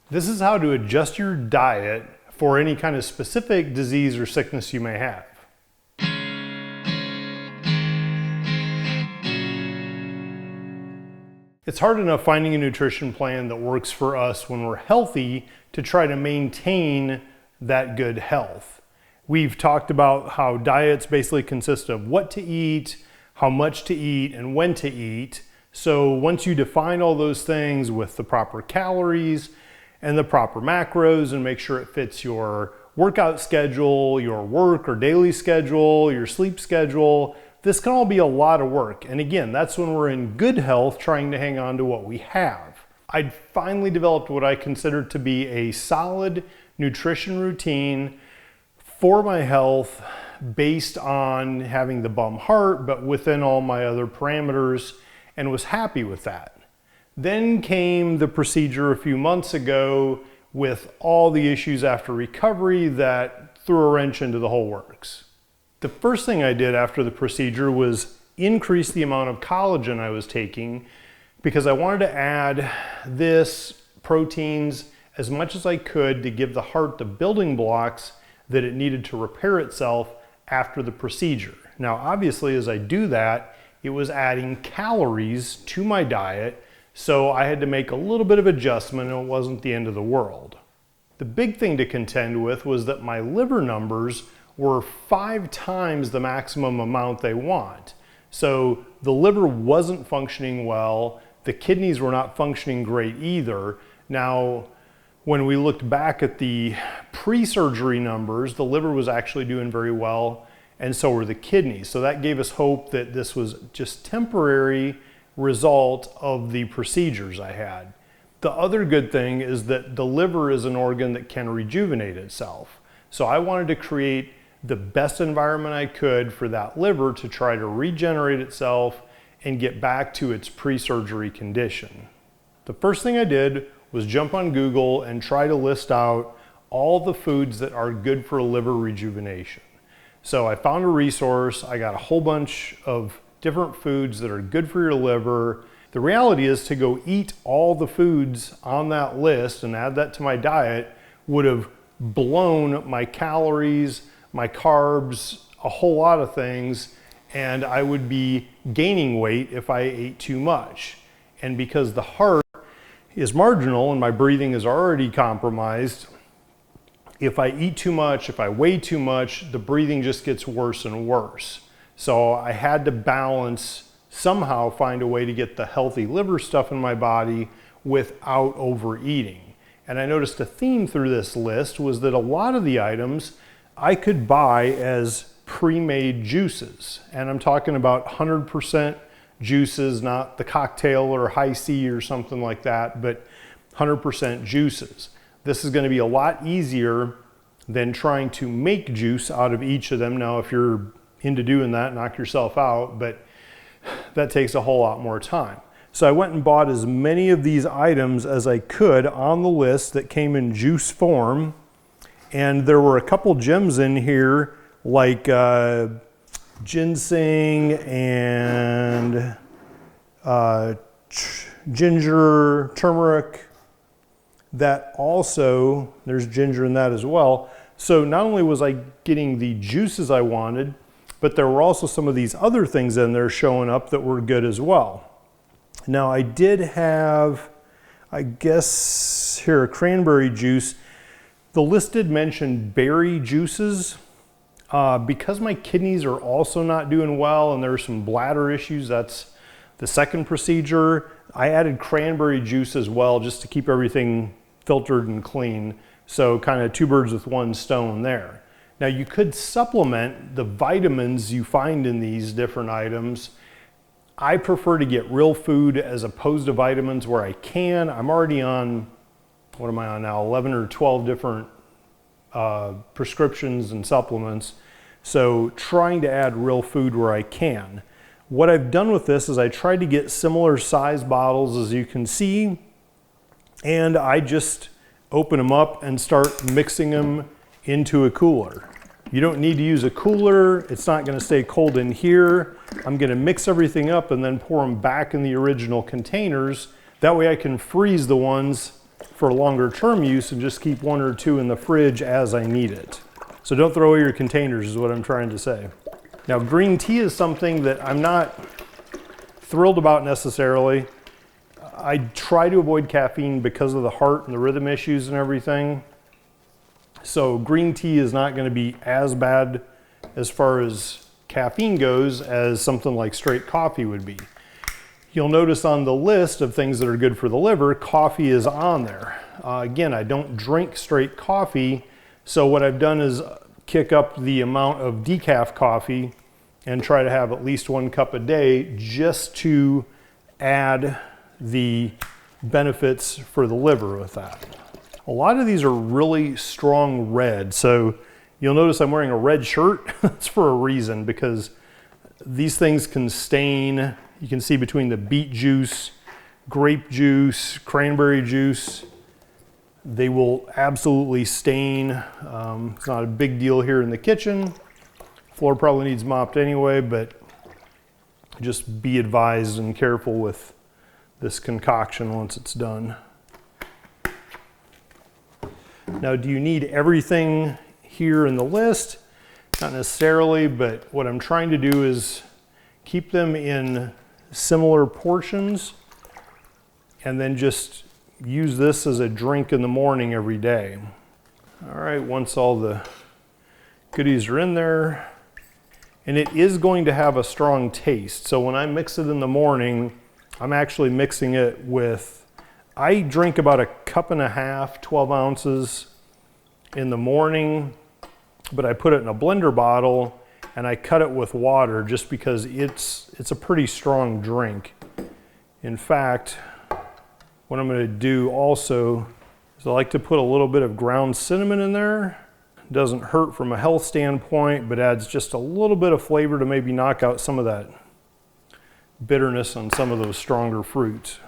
This is how to adjust your diet for any kind of specific disease or sickness you may have. It's hard enough finding a nutrition plan that works for us when we're healthy to try to maintain that good health. We've talked about how diets basically consist of what to eat, how much to eat, and when to eat. So once you define all those things with the proper calories and the proper macros and make sure it fits your workout schedule, your work or daily schedule, your sleep schedule, this can all be a lot of work. And again, that's when we're in good health trying to hang on to what we have. I'd finally developed what I consider to be a solid nutrition routine for my health based on having the bum heart, but within all my other parameters, and was happy with that. Then came the procedure a few months ago with all the issues after recovery that threw a wrench into the whole works. The first thing I did after the procedure was increase the amount of collagen I was taking because I wanted to add this, proteins, as much as I could to give the heart the building blocks that it needed to repair itself after the procedure. Now, obviously, as I do that, it was adding calories to my diet, so I had to make a little bit of adjustment and it wasn't the end of the world. The big thing to contend with was that my liver numbers were 5 times the maximum amount they want. So the liver wasn't functioning well, the kidneys were not functioning great either. Now, when we looked back at the pre-surgery numbers, the liver was actually doing very well, and so were the kidneys. So that gave us hope that this was just temporary result of the procedures I had. The other good thing is that the liver is an organ that can rejuvenate itself. So I wanted to create the best environment I could for that liver to try to regenerate itself and get back to its pre-surgery condition. The first thing I did was jump on Google and try to list out all the foods that are good for liver rejuvenation. So I found a resource, I got a whole bunch of different foods that are good for your liver. The reality is to go eat all the foods on that list and add that to my diet would have blown my calories, my carbs, a whole lot of things, and I would be gaining weight if I ate too much. And because the heart is marginal and my breathing is already compromised, if I eat too much, if I weigh too much, the breathing just gets worse and worse. So I had to balance, somehow find a way to get the healthy liver stuff in my body without overeating. And I noticed a theme through this list was that a lot of the items I could buy as pre-made juices. And I'm talking about 100% juices, not the cocktail or high C or something like that, but 100% juices. This is going to be a lot easier than trying to make juice out of each of them. Now, if you're into doing that, knock yourself out, but that takes a whole lot more time. So I went and bought as many of these items as I could on the list that came in juice form. And there were a couple gems in here like ginseng and ginger, turmeric, that also, there's ginger in that as well. So not only was I getting the juices I wanted, but there were also some of these other things in there showing up that were good as well. Now I did have, I guess, here a cranberry juice. The list did mention berry juices. Because my kidneys are also not doing well and there are some bladder issues, that's the second procedure, I added cranberry juice as well just to keep everything filtered and clean. So kind of 2 birds with 1 stone there. Now you could supplement the vitamins you find in these different items. I prefer to get real food as opposed to vitamins where I can. I'm already on, what am I on now, 11 or 12 different prescriptions and supplements. So trying to add real food where I can. What I've done with this is I tried to get similar size bottles as you can see, and I just open them up and start mixing them into a cooler. You don't need to use a cooler. It's not going to stay cold in here. I'm going to mix everything up and then pour them back in the original containers. That way I can freeze the ones for longer term use and just keep 1 or 2 in the fridge as I need it. So don't throw away your containers is what I'm trying to say. Now, green tea is something that I'm not thrilled about necessarily. I try to avoid caffeine because of the heart and the rhythm issues and everything. So green tea is not going to be as bad as far as caffeine goes as something like straight coffee would be. You'll notice on the list of things that are good for the liver, coffee is on there. Again, I don't drink straight coffee, so what I've done is kick up the amount of decaf coffee and try to have at least 1 cup a day just to add the benefits for the liver with that. A lot of these are really strong red, so you'll notice I'm wearing a red shirt. That's for a reason, because these things can stain. You can see between the beet juice, grape juice, cranberry juice, they will absolutely stain. It's not a big deal here in the kitchen. Floor probably needs mopped anyway, but just be advised and careful with this concoction once it's done. Now, do you need everything here in the list? Not necessarily, but what I'm trying to do is keep them in similar portions and then just use this as a drink in the morning every day. All right, once all the goodies are in there, and it is going to have a strong taste. So when I mix it in the morning, I'm actually mixing it with, I drink about 1.5 cups, 12 ounces in the morning, but I put it in a blender bottle and I cut it with water just because it's a pretty strong drink. In fact, what I'm going to do also is I like to put a little bit of ground cinnamon in there. It doesn't hurt from a health standpoint, but adds just a little bit of flavor to maybe knock out some of that bitterness on some of those stronger fruits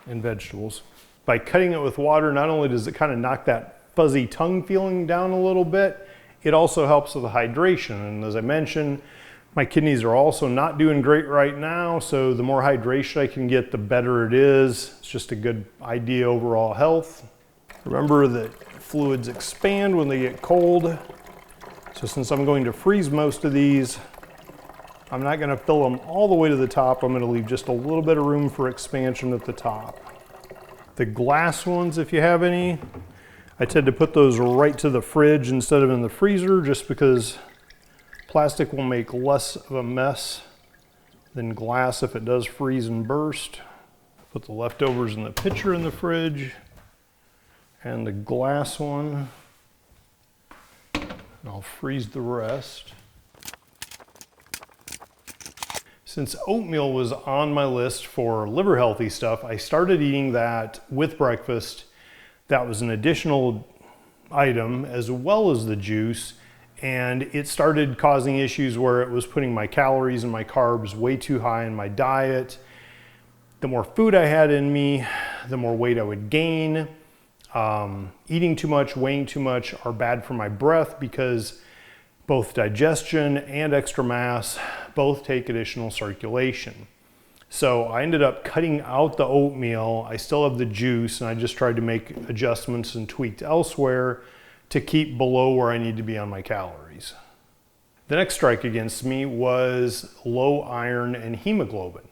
and vegetables. By cutting it with water, not only does it kind of knock that fuzzy tongue feeling down a little bit, it also helps with the hydration. And as I mentioned, my kidneys are also not doing great right now, so the more hydration I can get, the better it is. It's just a good idea overall health. Remember that fluids expand when they get cold. So since I'm going to freeze most of these, I'm not going to fill them all the way to the top. I'm going to leave just a little bit of room for expansion at the top. The glass ones, if you have any, I tend to put those right to the fridge instead of in the freezer, just because plastic will make less of a mess than glass if it does freeze and burst. Put the leftovers in the pitcher in the fridge, and the glass one, and I'll freeze the rest. Since oatmeal was on my list for liver healthy stuff, I started eating that with breakfast. That was an additional item as well as the juice, and it started causing issues where it was putting my calories and my carbs way too high in my diet. The more food I had in me, the more weight I would gain. Eating too much, weighing too much are bad for my breath because both digestion and extra mass both take additional circulation. So I ended up cutting out the oatmeal. I still have the juice, and I just tried to make adjustments and tweaked elsewhere to keep below where I need to be on my calories. The next strike against me was low iron and hemoglobin.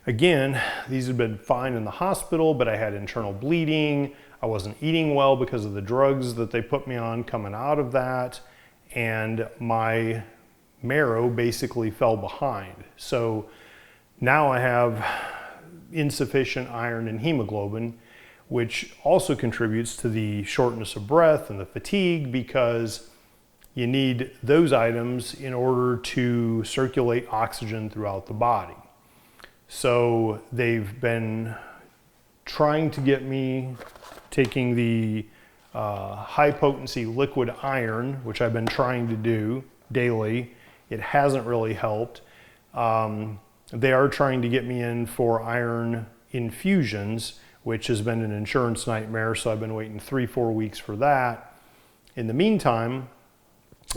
Again, these had been fine in the hospital, but I had internal bleeding. I wasn't eating well because of the drugs that they put me on coming out of that, and my marrow basically fell behind. So now I have insufficient iron and hemoglobin, which also contributes to the shortness of breath and the fatigue, because you need those items in order to circulate oxygen throughout the body. So they've been trying to get me taking the high potency liquid iron, which I've been trying to do daily. It hasn't really helped. They are trying to get me in for iron infusions, which has been an insurance nightmare, so I've been waiting 3-4 weeks for that. In the meantime,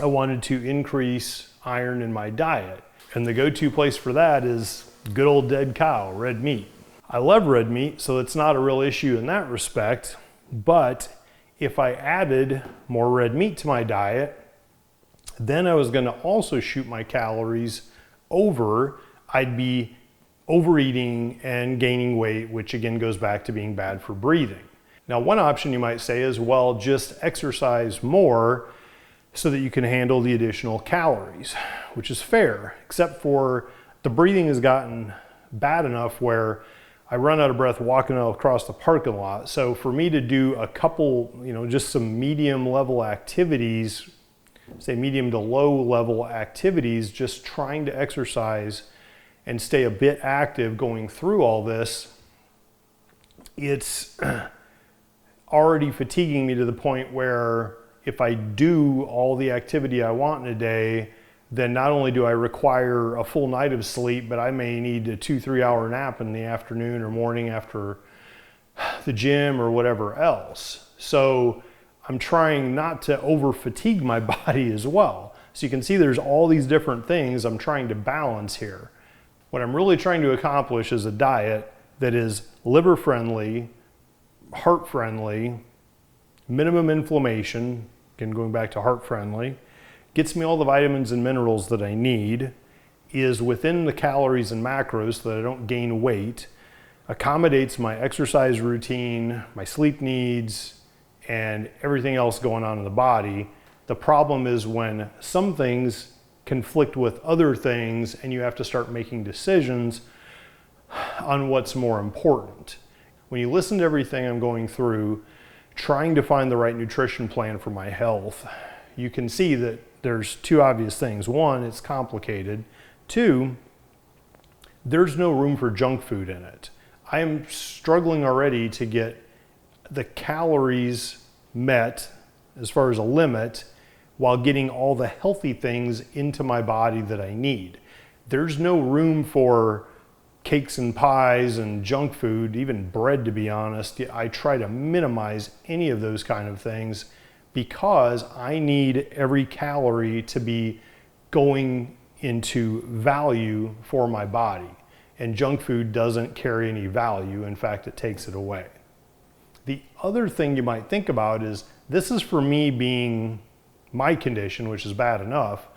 I wanted to increase iron in my diet, and the go-to place for that is good old dead cow, red meat. I love red meat, so it's not a real issue in that respect. But if I added more red meat to my diet, then I was going to also shoot my calories over. I'd be overeating and gaining weight, which again goes back to being bad for breathing. Now, one option you might say is, well, just exercise more so that you can handle the additional calories, which is fair, except for the breathing has gotten bad enough where I run out of breath walking across the parking lot. So for me to do a couple, just some medium level activities, say medium to low level activities, just trying to exercise and stay a bit active going through all this, it's already fatiguing me to the point where if I do all the activity I want in a day, then not only do I require a full night of sleep, but I may need a 2-3 hour nap in the afternoon or morning after the gym or whatever else. So I'm trying not to over fatigue my body as well. So you can see there's all these different things I'm trying to balance here. What I'm really trying to accomplish is a diet that is liver friendly, heart friendly, minimum inflammation, again going back to heart friendly, gets me all the vitamins and minerals that I need, is within the calories and macros so that I don't gain weight, accommodates my exercise routine, my sleep needs, and everything else going on in the body. The problem is when some things conflict with other things and you have to start making decisions on what's more important. When you listen to everything I'm going through, trying to find the right nutrition plan for my health, you can see that there's two obvious things. One, it's complicated. Two, there's no room for junk food in it. I am struggling already to get the calories met as far as a limit while getting all the healthy things into my body that I need. There's no room for cakes and pies and junk food, even bread, to be honest. I try to minimize any of those kind of things because I need every calorie to be going into value for my body. And junk food doesn't carry any value. In fact, it takes it away. The other thing you might think about is, this is for me being my condition, which is bad enough,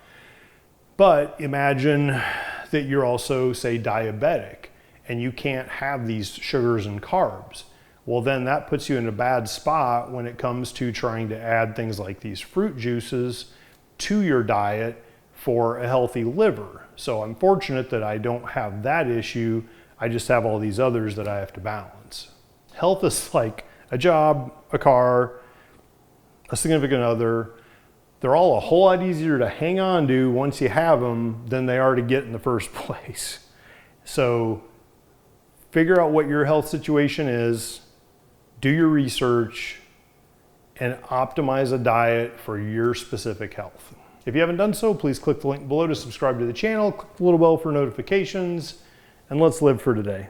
but imagine that you're also, say, diabetic and you can't have these sugars and carbs. Well, then that puts you in a bad spot when it comes to trying to add things like these fruit juices to your diet for a healthy liver. So I'm fortunate that I don't have that issue. I just have all these others that I have to balance. Health is like a job, a car, a significant other. They're all a whole lot easier to hang on to once you have them than they are to get in the first place. So figure out what your health situation is, do your research, and optimize a diet for your specific health. If you haven't done so, please click the link below to subscribe to the channel, click the little bell for notifications, and let's live for today.